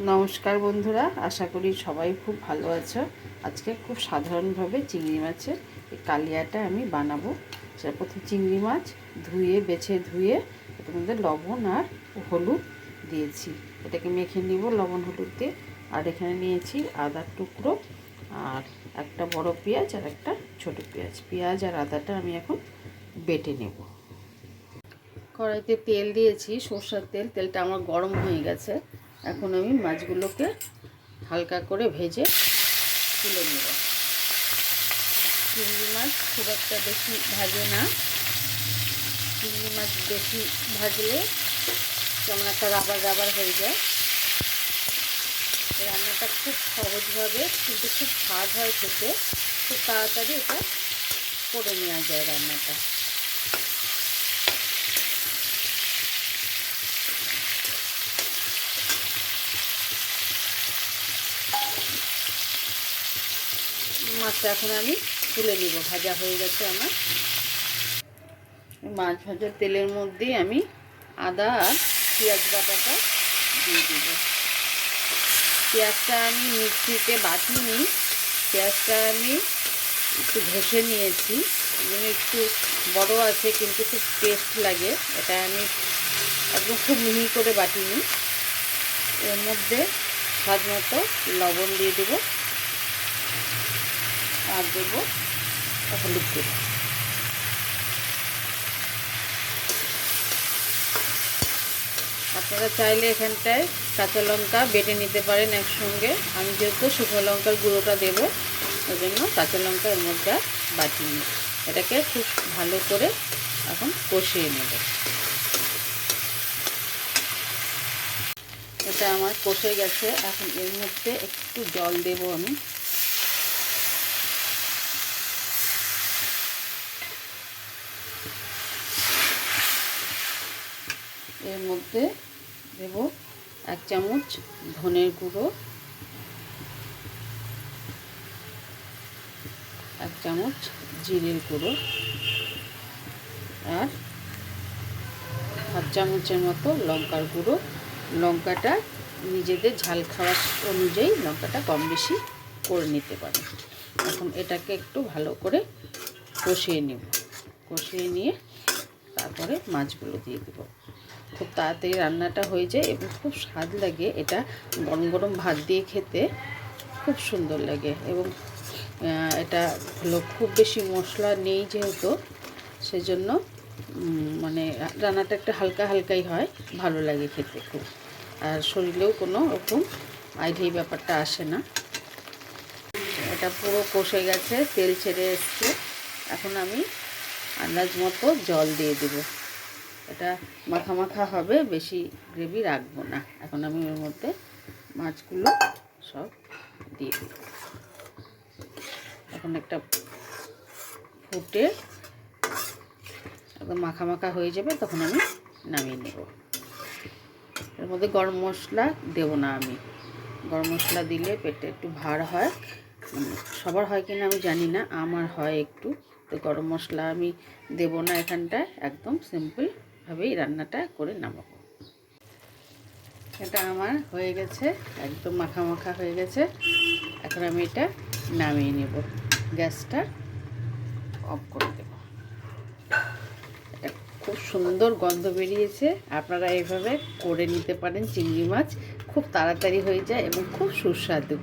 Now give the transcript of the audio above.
নমস্কার বন্ধুরা, আশা করি সবাই খুব ভালো আছো। আজকে খুব সাধারণভাবে চিংড়ি মাছের এই কালিয়াটা আমি বানাবো। সেটা প্রথমে চিংড়ি মাছ বেছে ধুয়ে এটার মধ্যে লবণ আর হলুদ দিয়েছি। এটাকে মেখে নিব লবণ হলুদ দিয়ে। আর এখানে নিয়েছি আদার টুকরো আর একটা বড় পেঁয়াজ আর একটা ছোট পেঁয়াজ। পেঁয়াজ আর আদাটা আমি এখন বেটে নেব। কড়াইতে তেল দিয়েছি, সরষের তেল। তেলটা আমার গরম হয়ে গেছে। এখন আমি মাছগুলোকে হালকা করে ভেজে তুলে নেব। চিংড়ি মাছ খুব একটা বেশি ভাজে না। চিংড়ি মাছ বেশি ভাজলে কেমন একটা রাবার রাবার হয়ে যায়। রান্নাটা খুব সহজভাবে কিন্তু খুব স্বাদ হয় খেতে। খুব তাড়াতাড়ি এটা করে নেওয়া যায় রান্নাটা। মাছটা এখন আমি তুলে নেব। ভাজা হয়ে গেছে আমার। মাছ ভাজার তেলের মধ্যেই আমি আদা আর পেঁয়াজ বাটাটা দিয়ে দেব। পেঁয়াজটা আমি মিক্সিতে বাটিনি, পেঁয়াজটা আমি একটু ঘষে নিয়েছি। একটু বড় আছে কিন্তু খুব টেস্ট লাগে। এটা আমি একদম খুব মিহি করে বাটিনি। এর মধ্যে স্বাদ মতো লবণ দিয়ে দেব আর দেব হলুদ দেব। আপনারা চাইলে এখানটায় কাঁচা লঙ্কা বেটে নিতে পারেন একসঙ্গে। আমি যেহেতু শুকনো লঙ্কার গুঁড়োটা দেবো, ওই জন্য কাঁচা লঙ্কা এর মধ্যে বাটিনি। এটাকে খুব ভালো করে এখন কষিয়ে নেব। এটা আমার কষে গেছে। এখন এর মধ্যে একটু জল দেব আমি। এর মধ্যে দেব 1 চামচ ধনের গুঁড়ো, 1 চামচ জিরের গুঁড়ো আর 1/2 চামচের মতো লঙ্কার গুঁড়ো। লঙ্কাটা নিজেদের ঝাল খাওয়ার অনুযায়ী লঙ্কাটা কম বেশি করে নিতে পারেন। এখন এটাকে একটু ভালো করে কষিয়ে নেব। কষিয়ে নিয়ে তারপরে মাছগুলো দিয়ে দেব। খুব তাড়াতাড়ি রান্নাটা হয়ে যায় এবং খুব স্বাদ লাগে। এটা গরম গরম ভাত দিয়ে খেতে খুব সুন্দর লাগে। এবং এটা হলো খুব বেশি মশলা নেই যেহেতু, সেজন্য মানে রান্নাটা একটা হালকা হালকাই হয়, ভালো লাগে খেতে খুব। আর শরীরেও কোনো রকম আইঢেই ব্যাপারটা আসে না। এটা পুরো কষে গেছে, তেল ছেড়ে এসছে। এখন আমি আন্দাজ মতো জল দিয়ে দেব। এটা মাখা মাখা হবে, বেশি গ্রেভি রাখবো না। এখন আমি এর মধ্যে মাছগুলো সব দিয়ে দেব। এখন একটা ফুটে একদম মাখা মাখা হয়ে যাবে, তখন আমি নামিয়ে নেব। এর মধ্যে গরম মশলা দেব না আমি। গরম মশলা দিলে পেটে একটু ভার হয়। সবার হয় কিনা আমি জানি না, আমার হয় একটু। তো গরম মশলা আমি দেব না এখানটায়। একদম সিম্পলভাবেই রান্নাটা করে নামাবো। এটা আমার হয়ে গেছে, একদম মাখা মাখা হয়ে গেছে। এখন আমি এটা নামিয়ে নেব। গ্যাসটা অফ করে দেব। এটা খুব সুন্দর গন্ধ বেরিয়েছে। আপনারা এইভাবে করে নিতে পারেন। চিংড়ি মাছ খুব তাড়াতাড়ি হয়ে যায় এবং খুব সুস্বাদু।